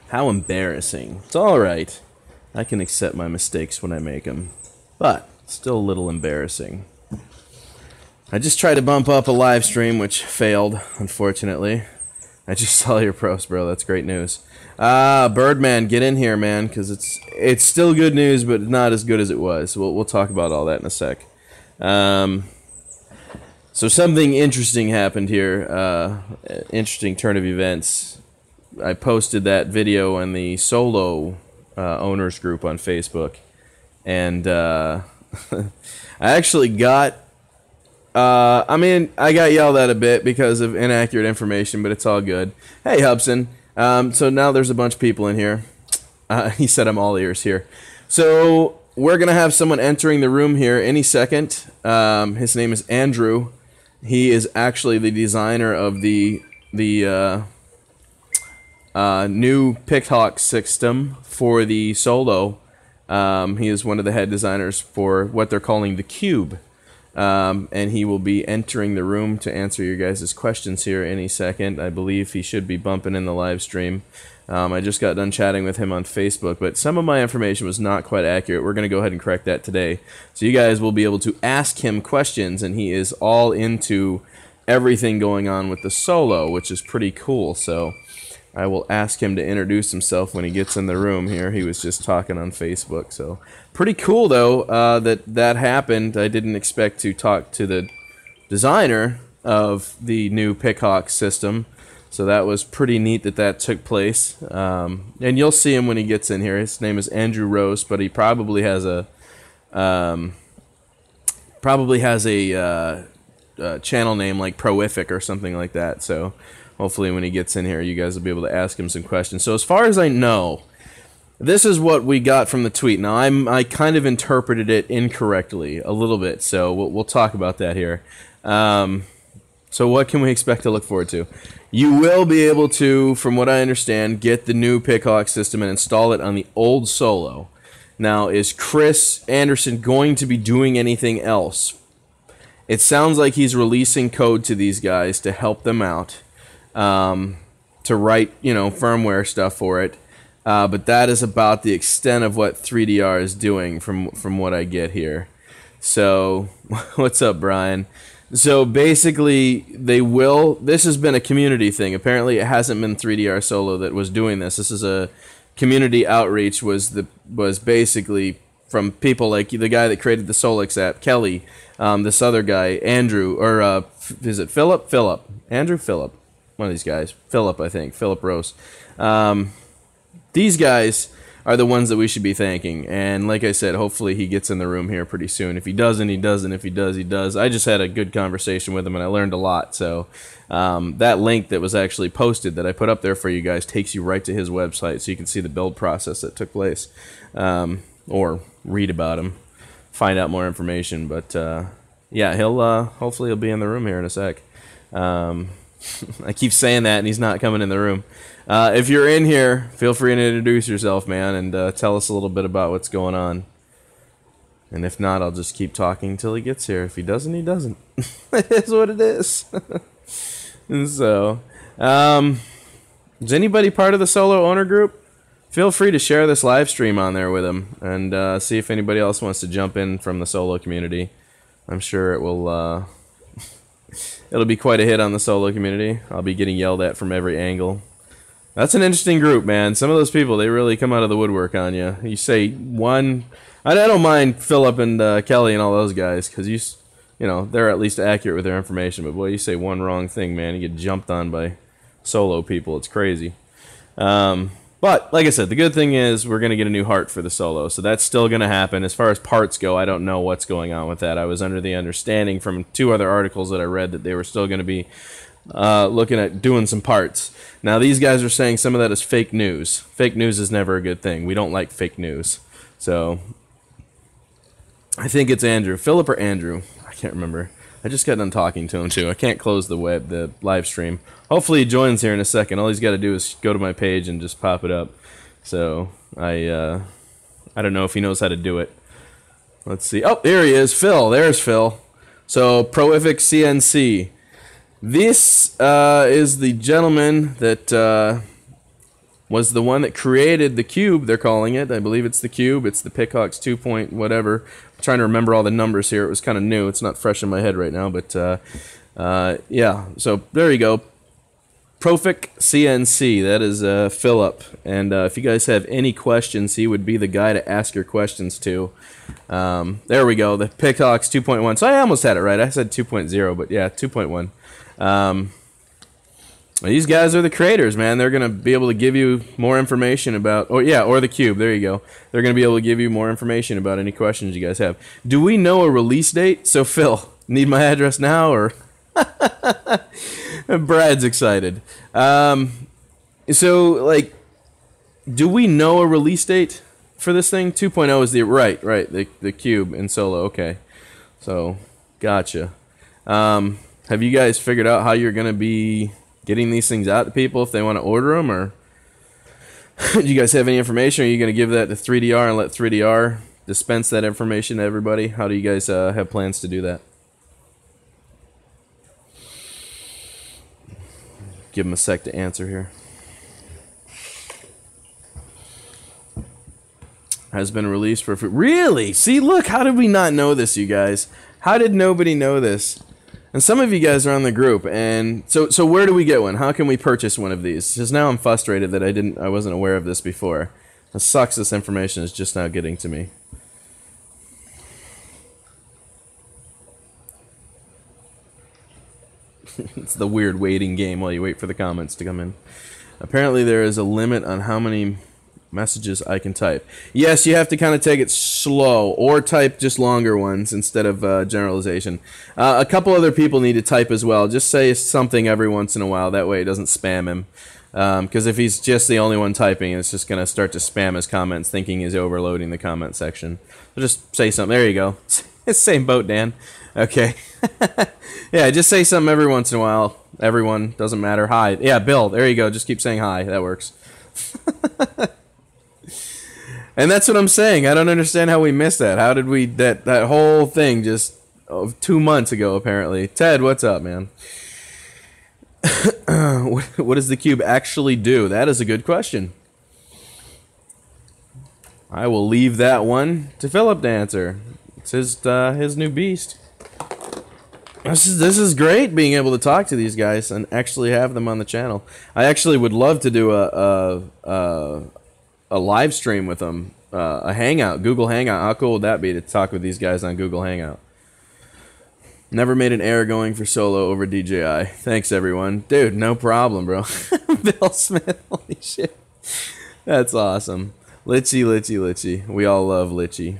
How embarrassing. It's alright. I can accept my mistakes when I make them. But, still a little embarrassing. I just tried to bump up a live stream, which failed, unfortunately. I just saw your post, bro. That's great news. Birdman, get in here, man, because it's still good news, but not as good as it was. We'll talk about all that in a sec. So something interesting happened here. Interesting turn of events. I posted that video in the solo owners group on Facebook, and I actually got. I got yelled at a bit because of inaccurate information, but it's all good. Hey, Hubson. So now there's a bunch of people in here. He said I'm all ears here. So we're going to have someone entering the room here any second. His name is Andrew. He is actually the designer of the new Pickhawk system for the Solo. He is one of the head designers for what they're calling the Cube. And he will be entering the room to answer your guys' questions here any second. I believe he should be bumping in the live stream. I just got done chatting with him on Facebook, but some of my information was not quite accurate. We're going to go ahead and correct that today. So you guys will be able to ask him questions, and he is all into everything going on with the Solo, which is pretty cool. So I will ask him to introduce himself when he gets in the room here. He was just talking on Facebook, so pretty cool though that happened. I didn't expect to talk to the designer of the new Pickhawk system, so that was pretty neat that took place. And you'll see him when he gets in here. His name is Andrew Rose, but he probably has a channel name like Proific or something like that. So hopefully when he gets in here, you guys will be able to ask him some questions. So as far as I know, this is what we got from the tweet. Now, I kind of interpreted it incorrectly a little bit, so we'll talk about that here. So what can we expect to look forward to? You will be able to, from what I understand, get the new Pickhawk system and install it on the old Solo. Now, is Chris Anderson going to be doing anything else? It sounds like he's releasing code to these guys to help them out, to write, firmware stuff for it. But that is about the extent of what 3DR is doing from what I get here. So, what's up, Brian? So basically, this has been a community thing. Apparently, it hasn't been 3DR Solo that was doing this. This is a community outreach. Was basically from people like the guy that created the Solix app, Kelly, this other guy, Andrew, or is it Philip? Andrew Philip. One of these guys. Philip, I think. Philip Rose. These guys are the ones that we should be thanking. And like I said, hopefully he gets in the room here pretty soon. If he doesn't, he doesn't. If he does, he does. I just had a good conversation with him, and I learned a lot. So that link that was actually posted that I put up there for you guys takes you right to his website, so you can see the build process that took place. Or read about him, find out more information. But yeah, hopefully he'll be in the room here in a sec. I keep saying that, and he's not coming in the room. If you're in here, feel free to introduce yourself, man, and tell us a little bit about what's going on. And if not, I'll just keep talking until he gets here. If he doesn't, he doesn't. It is what it is. And so, is anybody part of the Solo owner group? Feel free to share this live stream on there with him, and see if anybody else wants to jump in from the Solo community. I'm sure it will. It'll be quite a hit on the Solo community. I'll be getting yelled at from every angle. That's an interesting group, man. Some of those people, they really come out of the woodwork on you. You say one... I don't mind Philip and Kelly and all those guys, because they're at least accurate with their information. But boy, you say one wrong thing, man, you get jumped on by Solo people. It's crazy. But, like I said, the good thing is we're going to get a new heart for the Solo, so that's still going to happen. As far as parts go, I don't know what's going on with that. I was under the understanding from 2 other articles that I read that they were still going to be looking at doing some parts. Now, these guys are saying some of that is fake news. Fake news is never a good thing. We don't like fake news. So, I think it's Andrew. Philip or Andrew? I can't remember. I just got done talking to him, too. I can't close the live stream. Hopefully he joins here in a second. All he's got to do is go to my page and just pop it up. So, I don't know if he knows how to do it. Let's see. Oh, there he is. Phil. There's Phil. So, Proific CNC. This is the gentleman that was the one that created the cube, they're calling it. I believe it's the cube. It's the Pickhawks 2 point whatever. I'm trying to remember all the numbers here. It was kind of new. It's not fresh in my head right now, but yeah. So there you go. Profic CNC. That is Philip. And if you guys have any questions, he would be the guy to ask your questions to. There we go. The Pickhawks 2.1. So I almost had it right. I said 2.0, but yeah, 2.1. These guys are the creators, man. They're going to be able to give you more information about... or the cube. There you go. They're going to be able to give you more information about any questions you guys have. Do we know a release date? So, Phil, need my address now, or... Brad's excited. So, like, do we know a release date for this thing? 2.0 is the... Right, the cube in Solo. Okay. So, gotcha. Have you guys figured out how you're going to be... getting these things out to people if they want to order them, or do you guys have any information? Are you going to give that to 3DR and let 3DR dispense that information to everybody? How do you guys have plans to do that? Give them a sec to answer here. Has been released for... Really? See, look, how did we not know this, you guys? How did nobody know this? And some of you guys are on the group, and so where do we get one? How can we purchase one of these? Because now I'm frustrated that I wasn't aware of this before. It sucks this information is just now getting to me. It's the weird waiting game while you wait for the comments to come in. Apparently there is a limit on how many messages I can type. Yes, you have to kind of take it slow, or type just longer ones instead of generalization. A couple other people need to type as well. Just say something every once in a while. That way it doesn't spam him. Because if he's just the only one typing, it's just going to start to spam his comments, thinking he's overloading the comment section. So just say something. There you go. It's the same boat, Dan. Okay. Yeah, just say something every once in a while. Everyone, doesn't matter. Hi. Yeah, Bill, there you go. Just keep saying hi. That works. And that's what I'm saying. I don't understand how we missed that. How did we... That whole thing just... 2 months ago, apparently. Ted, what's up, man? What does the cube actually do? That is a good question. I will leave that one to Philip to answer. It's his new beast. This is great, being able to talk to these guys and actually have them on the channel. I actually would love to do a live stream with them, a Hangout, Google Hangout. How cool would that be to talk with these guys on Google Hangout? Never made an error going for Solo over DJI. Thanks, everyone. Dude, no problem, bro. Bill Smith, holy shit. That's awesome. Litchi. We all love Litchi.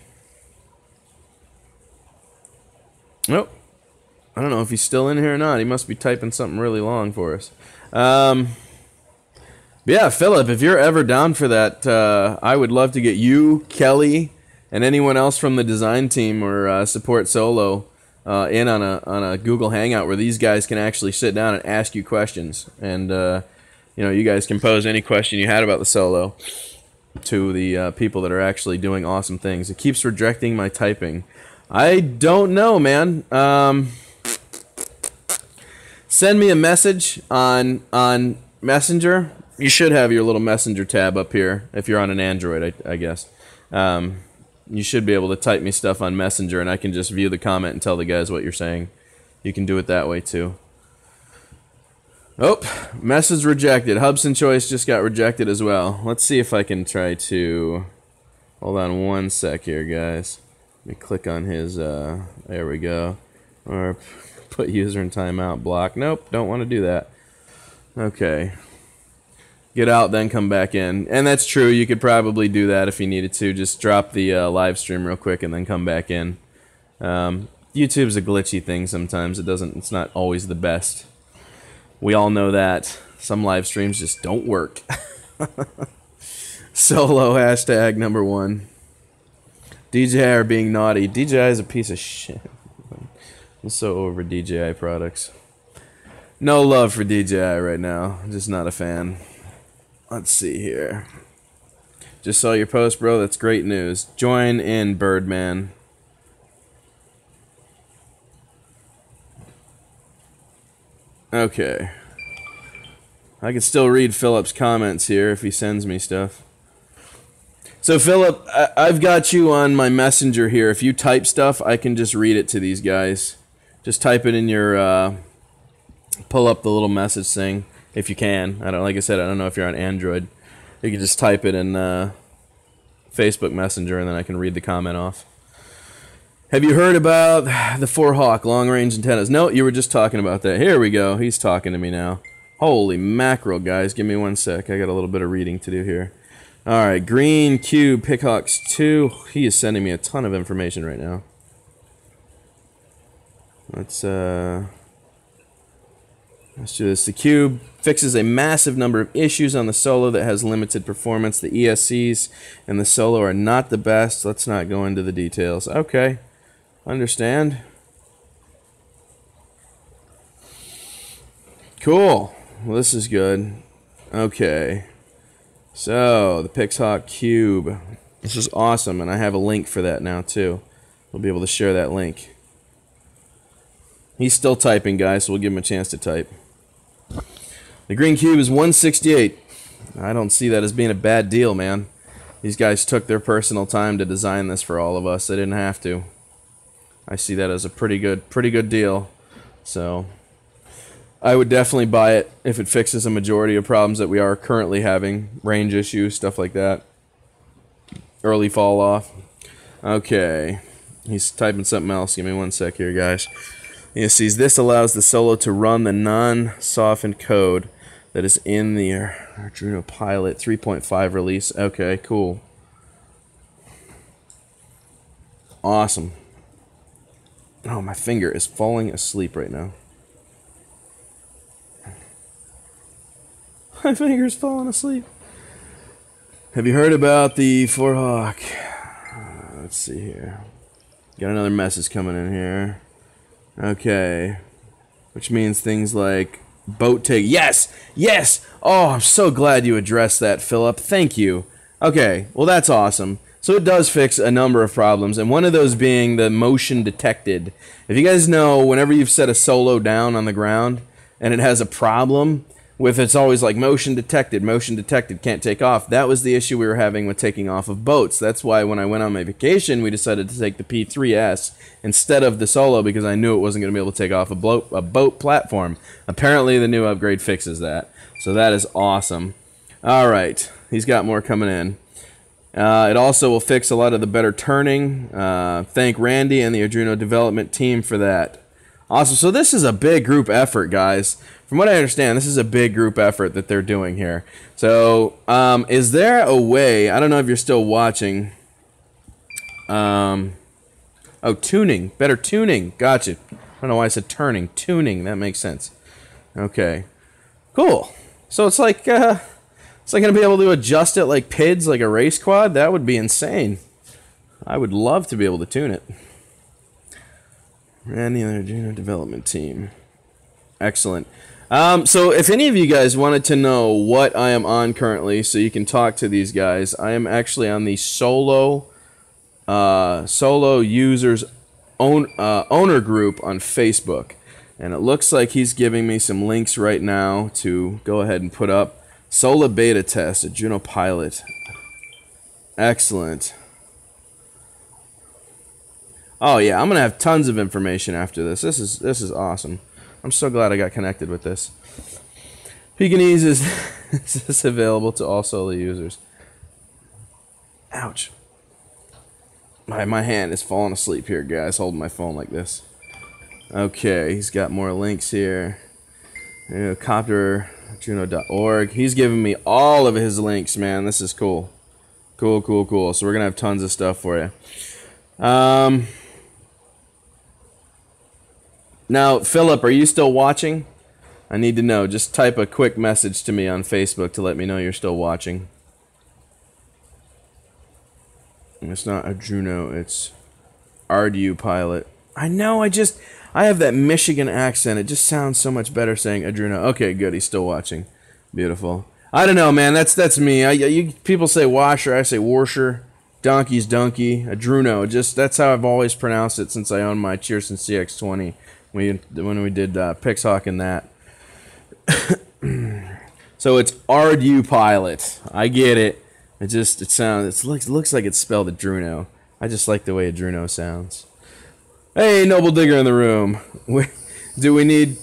Nope. I don't know if he's still in here or not. He must be typing something really long for us. Yeah, Philip, if you're ever down for that, I would love to get you, Kelly, and anyone else from the design team or support Solo in on a Google Hangout where these guys can actually sit down and ask you questions. And, you guys can pose any question you had about the Solo to the people that are actually doing awesome things. It keeps rejecting my typing. I don't know, man. Send me a message on Messenger. You should have your little Messenger tab up here if you're on an Android, I guess. You should be able to type me stuff on Messenger, and I can just view the comment and tell the guys what you're saying. You can do it that way, too. Oh, message rejected. Hubson Choice just got rejected as well. Let's see if I can try to... Hold on one sec here, guys. Let me click on his... there we go. Or put user in timeout block. Nope, don't want to do that. Okay. Get out, then come back in. And that's true. You could probably do that if you needed to. Just drop the live stream real quick and then come back in. YouTube's a glitchy thing sometimes. It's not always the best. We all know that. Some live streams just don't work. Solo hashtag #1. DJI are being naughty. DJI is a piece of shit. I'm so over DJI products. No love for DJI right now. Just not a fan. Let's see here. Just saw your post, bro. That's great news. Join in, Birdman. Okay. I can still read Philip's comments here if he sends me stuff. So Philip, I've got you on my messenger here. If you type stuff, I can just read it to these guys. Just type it in your, pull up the little message thing if you can. Like I said, I don't know if you're on Android. You can just type it in Facebook Messenger, and then I can read the comment off. Have you heard about the 4Hawk long-range antennas? No, you were just talking about that. Here we go. He's talking to me now. Holy mackerel, guys. Give me one sec. I got a little bit of reading to do here. All right, Green Cube Pickhawks 2. He is sending me a ton of information right now. Let's do this. The Cube fixes a massive number of issues on the Solo that has limited performance. The ESCs and the Solo are not the best. Let's not go into the details. Okay, understand. Cool. Well, this is good. Okay. So, the Pixhawk Cube. This is awesome, and I have a link for that now, too. We'll be able to share that link. He's still typing, guys, so we'll give him a chance to type. The Green Cube is 168. I don't see that as being a bad deal, man. These guys took their personal time to design this for all of us. They didn't have to. I see that as a pretty good deal. So I would definitely buy it if it fixes a majority of problems that we are currently having. Range issues, stuff like that. Early fall off. Okay. He's typing something else. Give me one sec here, guys. He sees this allows the Solo to run the non-softened code that is in the Arduino Pilot 3.5 release. Okay, cool. Awesome. Oh, my finger is falling asleep right now. My finger's falling asleep. Have you heard about the 4Hawk? Let's see here. Got another message coming in here. Okay. Which means things like boat take. Yes! Yes! Oh, I'm so glad you addressed that, Philip. Thank you. Okay, well that's awesome. So it does fix a number of problems, and one of those being the motion detected. If you guys know, whenever you've set a Solo down on the ground and it has a problem with it's always like motion detected, can't take off. That was the issue we were having with taking off of boats. That's why when I went on my vacation, we decided to take the P3S instead of the Solo because I knew it wasn't going to be able to take off a boat platform. Apparently, the new upgrade fixes that. So that is awesome. All right, he's got more coming in. It also will fix a lot of the better turning. Thank Randy and the Arduino development team for that. Awesome. So this is a big group effort, guys. From what I understand, this is a big group effort that they're doing here. So, is there a way, I don't know if you're still watching, oh, tuning, better tuning, gotcha. I don't know why I said turning, tuning, that makes sense. Okay, cool. So it's like going to be able to adjust it like PIDs, like a race quad? That would be insane. I would love to be able to tune it. Randy and the Arduino development team. Excellent. So if any of you guys wanted to know what I am on currently, so you can talk to these guys, I am actually on the Solo users owner group on Facebook, and it looks like he's giving me some links right now to go ahead and put up. Solo beta test, Arduino Pilot. Excellent. Oh yeah, I'm gonna have tons of information after this. This is awesome. I'm so glad I got connected with this. Pekingese is available to all Solo users. Ouch. My hand is falling asleep here, guys, holding my phone like this. Okay, he's got more links here. Copter.arduino.org. He's giving me all of his links, man. This is cool. Cool, cool, cool. So we're going to have tons of stuff for you. Now, Philip, are you still watching? I need to know. Just type a quick message to me on Facebook to let me know you're still watching. It's not Arduino, it's Ardu Pilot. I know, I have that Michigan accent. It just sounds so much better saying Arduino. Okay, good, he's still watching. Beautiful. I don't know, man, that's me. People say washer, I say warsher. Donkey's donkey. Arduino. That's how I've always pronounced it since I owned my Cheerson CX-20. When we did Pixhawk and that. So it's Ardu Pilot. I get it. It looks like it's spelled Adruno. I just like the way Adruno sounds. Hey, Noble Digger in the room. Do we need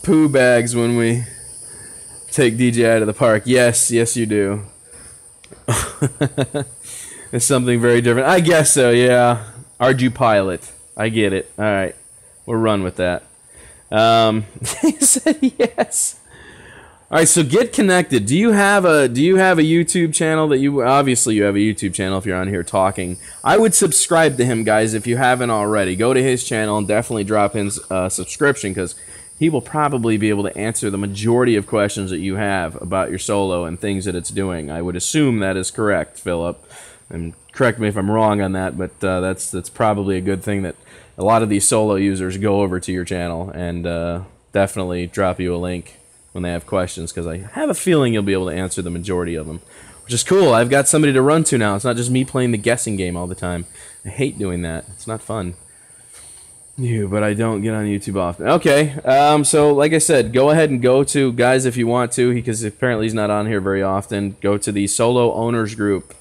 poo bags when we take DJ out of the park? Yes, you do. It's something very different. I guess so, yeah. Ardu Pilot. I get it. All right. We'll run with that. He said yes. All right, so get connected. Do you have a YouTube channel that you obviously you have a YouTube channel if you're on here talking. I would subscribe to him, guys, if you haven't already. Go to his channel and definitely drop in a subscription because he will probably be able to answer the majority of questions that you have about your solo and things that it's doing. I would assume that is correct, Philip. And correct me if I'm wrong on that, but that's probably a good thing that a lot of these solo users go over to your channel and definitely drop you a link when they have questions, because I have a feeling you'll be able to answer the majority of them, which is cool. I've got somebody to run to now. It's not just me playing the guessing game all the time. I hate doing that. It's not fun. But I don't get on YouTube often. Okay, so like I said, go ahead and go to, guys, if you want to, because apparently he's not on here very often, go to the Solo Owners Group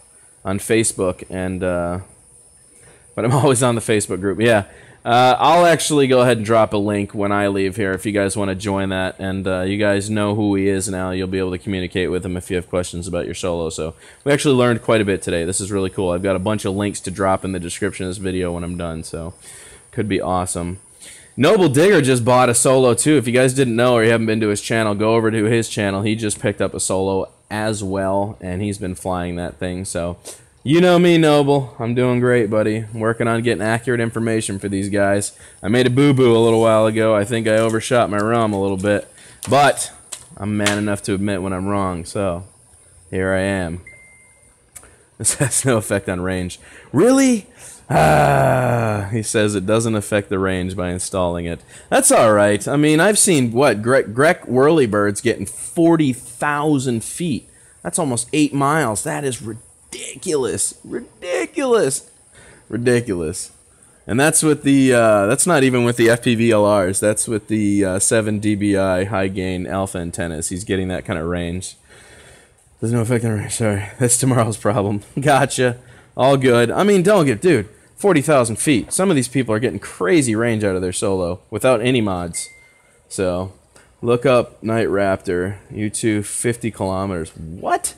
on Facebook, and but I'm always on the Facebook group. Yeah. I'll actually go ahead and drop a link when I leave here if you guys want to join that, and you guys know who he is now. You'll be able to communicate with him if you have questions about your solo. So we actually learned quite a bit today. This is really cool. I've got a bunch of links to drop in the description of this video when I'm done, so could be awesome. Noble Digger just bought a solo too. If you guys didn't know or you haven't been to his channel, go over to his channel. He just picked up a solo as well, and he's been flying that thing, so... You know me, Noble. I'm doing great, buddy. I'm working on getting accurate information for these guys. I made a boo-boo a little while ago. I think I overshot my ROM a little bit. But I'm man enough to admit when I'm wrong, so here I am. This has no effect on range. Really? He says it doesn't affect the range by installing it. That's all right. I mean, I've seen, what, Grek Whirlybirds getting 40,000 feet. That's almost 8 miles. That is ridiculous. And that's with the that's not even with the FPV-LRs. That's with the 7 dBi high gain alpha antennas. He's getting that kind of range. There's no effect on range. Sorry, that's tomorrow's problem. Gotcha. All good. I mean, don't get, dude, 40,000 feet. Some of these people are getting crazy range out of their solo without any mods. So look up Night Raptor. YouTube 50 kilometers. What?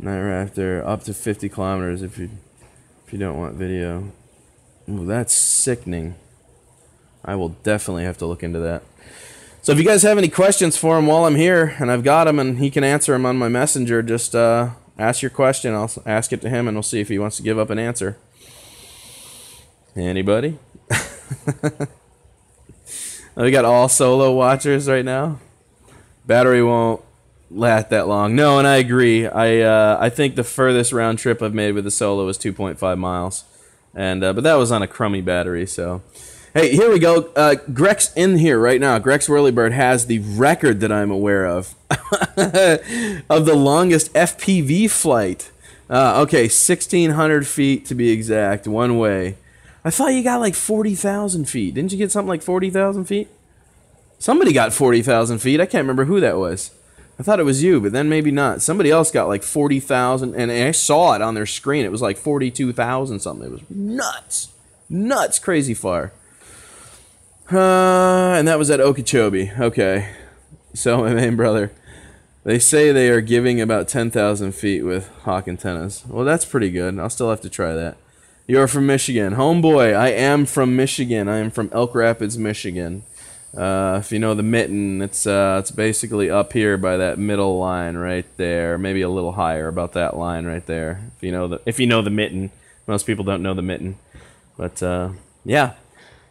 Night Raptor up to 50 kilometers if you don't want video. Ooh, that's sickening. I will definitely have to look into that. So if you guys have any questions for him while I'm here, and I've got him and he can answer them on my messenger, just ask your question. I'll ask it to him and we'll see if he wants to give up an answer. Anybody? We got all solo watchers right now. Battery won't last that long. No, and I agree. I think the furthest round trip I've made with the solo was 2.5 miles, and but that was on a crummy battery. So, hey, here we go. Grek's in here right now. Grek's Whirlybird has the record that I'm aware of of the longest FPV flight. Okay, 1,600 feet to be exact, one way. I thought you got like 40,000 feet. Didn't you get something like 40,000 feet? Somebody got 40,000 feet. I can't remember who that was. I thought it was you, but then maybe not. Somebody else got like 40,000, and I saw it on their screen. It was like 42,000 something. It was nuts. Nuts, crazy far. And that was at Okeechobee. Okay. So, my main brother, they say they are giving about 10,000 feet with Hawk antennas. Well, that's pretty good. I'll still have to try that. You're from Michigan. Homeboy, I am from Michigan. I am from Elk Rapids, Michigan. If you know the Mitten, it's basically up here by that middle line right there, maybe a little higher, about that line right there. If you know the Mitten, most people don't know the Mitten, but yeah.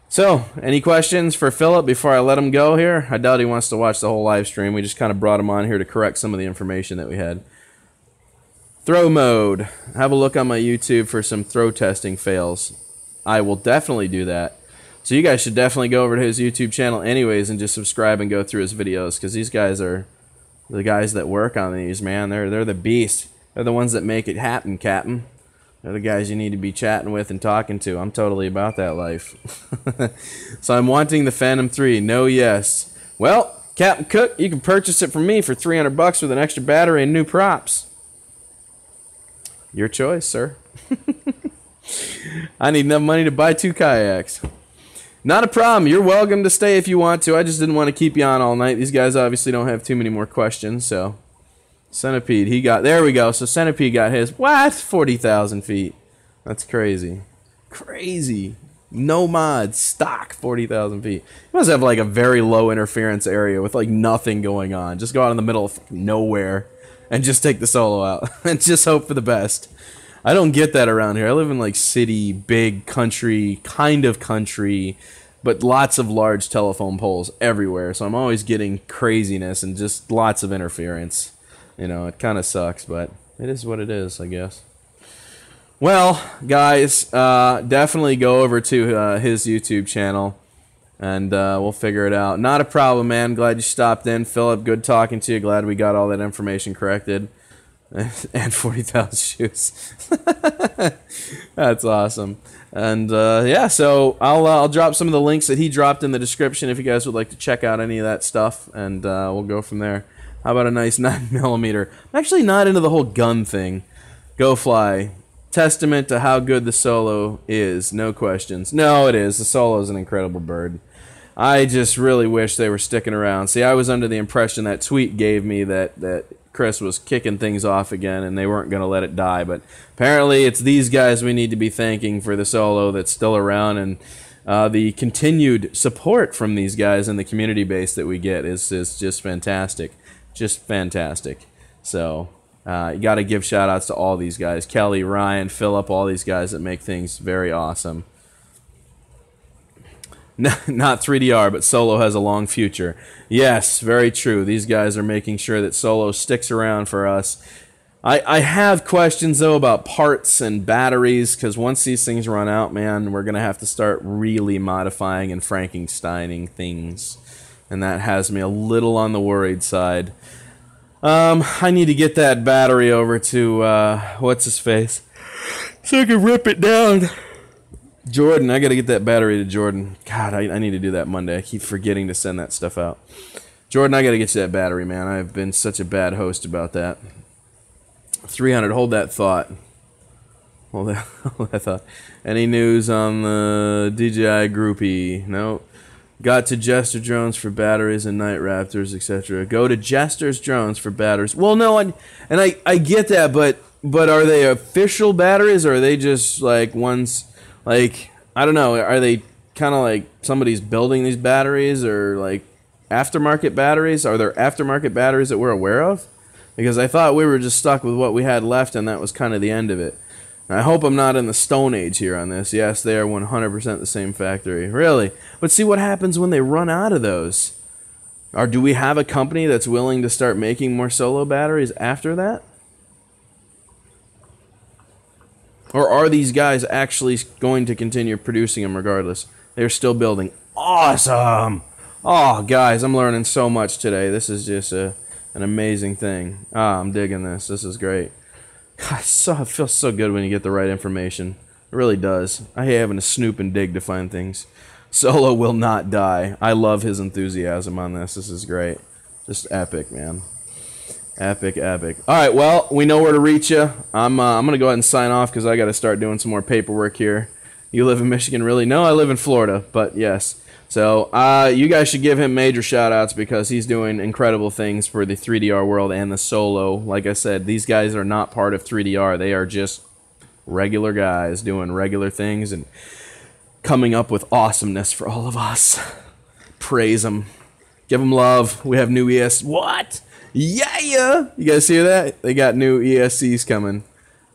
So, any questions for Philip before I let him go here? I doubt he wants to watch the whole live stream. We just kind of brought him on here to correct some of the information that we had. Throw mode. Have a look on my YouTube for some throw testing fails. I will definitely do that. So you guys should definitely go over to his YouTube channel anyways and just subscribe and go through his videos, because these guys are the guys that work on these, man. They're the beast. They're the ones that make it happen, Captain. They're the guys you need to be chatting with and talking to. I'm totally about that life. So I'm wanting the Phantom 3. No, yes. Well, Captain Cook, you can purchase it from me for $300 with an extra battery and new props. Your choice, sir. I need enough money to buy 2 kayaks. Not a problem. You're welcome to stay if you want to. I just didn't want to keep you on all night. These guys obviously don't have too many more questions, so. Centipede, he got, there we go. So Centipede got his, what? 40,000 feet. That's crazy. Crazy. No mods, stock, 40,000 feet. You must have like a very low interference area with like nothing going on. Just go out in the middle of nowhere and just take the solo out and just hope for the best. I don't get that around here. I live in like city, big country, kind of country, but lots of large telephone poles everywhere. So I'm always getting craziness and just lots of interference. You know, it kind of sucks, but it is what it is, I guess. Well, guys, definitely go over to his YouTube channel, and we'll figure it out. Not a problem, man. Glad you stopped in. Philip, good talking to you. Glad we got all that information corrected. And 40,000 shoes. That's awesome. And yeah, so I'll drop some of the links that he dropped in the description if you guys would like to check out any of that stuff, and we'll go from there. How about a nice 9mm? I'm actually not into the whole gun thing. Go Fly. Testament to how good the Solo is. No questions. No, it is. The Solo is an incredible bird. I just really wish they were sticking around. See, I was under the impression that tweet gave me that Chris was kicking things off again and they weren't going to let it die. But apparently it's these guys we need to be thanking for the Solo that's still around, and the continued support from these guys and the community base that we get is just fantastic. Just fantastic. So you got to give shout outs to all these guys. Kelly, Ryan, Philip, all these guys that make things very awesome. Not 3DR, but Solo has a long future. Yes, very true. These guys are making sure that Solo sticks around for us. I have questions, though, about parts and batteries, because once these things run out, man, we're going to have to start really modifying and Frankensteining things. And that has me a little on the worried side. I need to get that battery over to, what's-his-face, so I can rip it down. Jordan, I gotta get that battery to Jordan. God, I need to do that Monday. I keep forgetting to send that stuff out. Jordan, I gotta get you that battery, man. I've been such a bad host about that. 300, hold that thought. Hold that thought. Any news on the DJI Groupie? No. Got to Jester Drones for batteries and Night Raptors, etc. Go to Jester's Drones for batteries. Well, no, and I get that, but are they official batteries, or are they just like ones, like, I don't know, are they kind of like somebody's building these batteries, or like aftermarket batteries? Are there aftermarket batteries that we're aware of? Because I thought we were just stuck with what we had left, and that was kind of the end of it. I hope I'm not in the Stone Age here on this. Yes, they are 100% the same factory. Really? But see what happens when they run out of those. Or do we have a company that's willing to start making more Solo batteries after that? Or are these guys actually going to continue producing them regardless? They're still building. Awesome! Oh, guys, I'm learning so much today. This is just an amazing thing. Ah, I'm digging this. This is great. God, it feels so good when you get the right information. It really does. I hate having to snoop and dig to find things. Solo will not die. I love his enthusiasm on this. This is great. Just epic, man. Epic, epic. All right, well, we know where to reach you. I'm going to go ahead and sign off because I got to start doing some more paperwork here. You live in Michigan, really? No, I live in Florida, but yes. So you guys should give him major shout-outs because he's doing incredible things for the 3DR world and the Solo. Like I said, these guys are not part of 3DR. They are just regular guys doing regular things and coming up with awesomeness for all of us. Praise them. Give them love. We have new ES... What? Yeah! You guys hear that? They got new ESCs coming.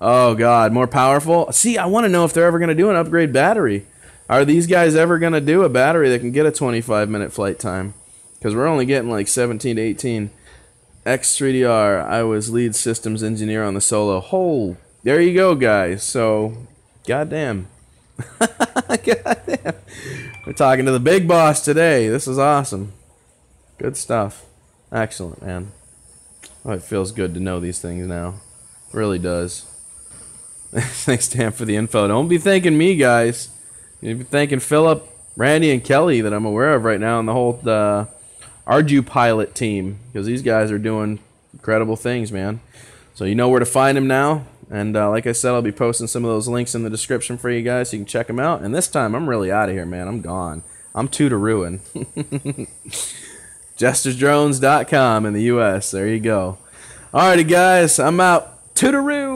Oh, God. More powerful? See, I want to know if they're ever going to do an upgrade battery. Are these guys ever going to do a battery that can get a 25-minute flight time? Because we're only getting like 17 to 18. X3DR, I was lead systems engineer on the Solo. Oh, there you go, guys. So, goddamn. Goddamn. We're talking to the big boss today. This is awesome. Good stuff. Excellent, man. Oh, it feels good to know these things now. It really does. Thanks, Dan, for the info. Don't be thanking me, guys. You'd be thanking Philip, Randy, and Kelly that I'm aware of right now, and the Ardu Pilot team, because these guys are doing incredible things, man. So you know where to find them now. And like I said, I'll be posting some of those links in the description for you guys so you can check them out. And this time, I'm really out of here, man. I'm gone. I'm to ruin. JesterDrones.com in the U.S. There you go. Alrighty, guys. I'm out. To the roo.